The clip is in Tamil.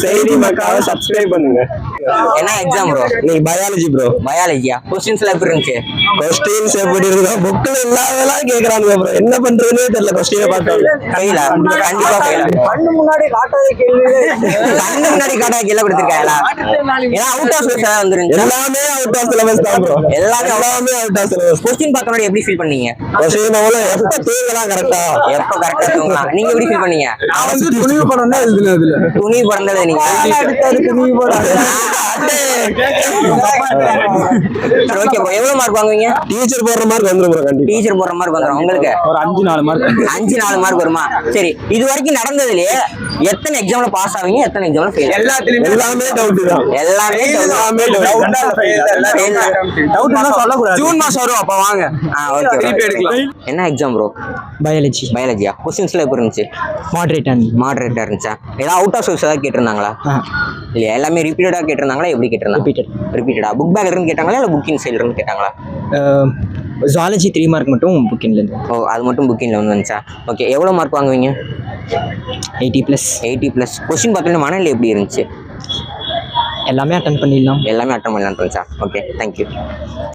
செய்தி மக்காவை சப்ஸ்கிரைப் பண்ணுங்க. என்ன எக்ஸாம் ப்ரோ? நீ பயாலஜி ப்ரோ. பயாலஜியா? கொஸ்டின்ஸ்லாம் எப்படி இருந்துச்சு? கொஸ்டின்ஸ் எப்படி இருக்கா? புக்ல இல்லாதெல்லாம் கேக்குறாங்க ப்ரோ. என்ன பண்றதுன்னே தெரியல. கொஸ்டினை பார்த்தா ஃபெயிலா? கண்டிப்பா ஃபெயிலா. கண்ணு முன்னாடி காட்டாத கேள்வி. கண்ணு முன்னாடி காட்டா கீழே கொடுத்துருக்காங்களா? ஏன்னா அவுட் ஆஃப் சிலபஸ் வந்துருந்துச்சு. எல்லாமே அவுட் ஆஃப் சிலபஸ் தான் ப்ரோ. எல்லாமே அவுட் ஆஃப் சிலபஸ். கொஸ்டின் பார்க்கறோட எப்படி ஃபீல் பண்ணீங்க? கொஸ்டின் எப்ப தூங்கலாம் கரெக்டா? எப்ப கரெக்டா தூங்கலாம்? நீங்க எப்படி ஃபீல் பண்ணீங்க? துணிவு படம் தான் எழுதுனதுல. துணி பறந்தது நீங்க. துணிவு படம். ஓகே ப்ரோ, எவ்வளவு மார்க் வாங்குவீங்க? டீச்சர் போடுற மார்க் வந்துரும் ப்ரோ. கண்டிப்பா டீச்சர் போடுற மார்க் வந்துரும். உங்களுக்கு ஒரு 5-4 மார்க். 5-4 மார்க் வருமா? சரி, இது வரைக்கும் நடந்ததுலயே எத்தனை எக்ஸாம்ல பாஸ் ஆவீங்க, எத்தனை எக்ஸாம்ல ஃபெயில்? எல்லாமே டவுட் தான். எல்லாமே டவுட்னா சொல்ல கூடாது. ஜூன் மாசம் வரும், அப்ப வாங்க. ஓகே. திருப்பி எடுக்கலாம். என்ன எக்ஸாம் ப்ரோ? பயாலஜி. பயாலஜியா? கொஸ்டின்ஸ்ல எப்படி இருந்துச்சு? மாடரேட்டா இருந்துச்சா? ஏதாவது அவுட் ஆஃப் சிலபஸ் ஏதாவது கேட்டிருந்தாங்களா? இல்லையா, எல்லாமே ரிப்பீட்டடா கேட்டிருந்தாங்களா? எப்படி கேட்டிருந்தாங்க? ரிப்பீட்டடா. புக் பேக்ல இருந்து கேட்டாங்களா இல்ல புக்கிங் சைடுல இருந்து கேட்டாங்களா? ஜுவாலஜி 3 மார்க் மட்டும் புக்கின்லேருந்து. ஓ, அது மட்டும் புக்கிங்ல வந்துச்சா? ஓகே, எவ்வளவு மார்க் வாங்குவீங்க? 80+. 80+. கொஸ்டின் பார்த்தீங்கன்னா மனநிலை எப்படி இருந்துச்சு? எல்லாமே அட்டன் பண்ணிடலாம். எல்லாமே அட்டன் பண்ணலான்னு இருந்துச்சா? Okay, thank you.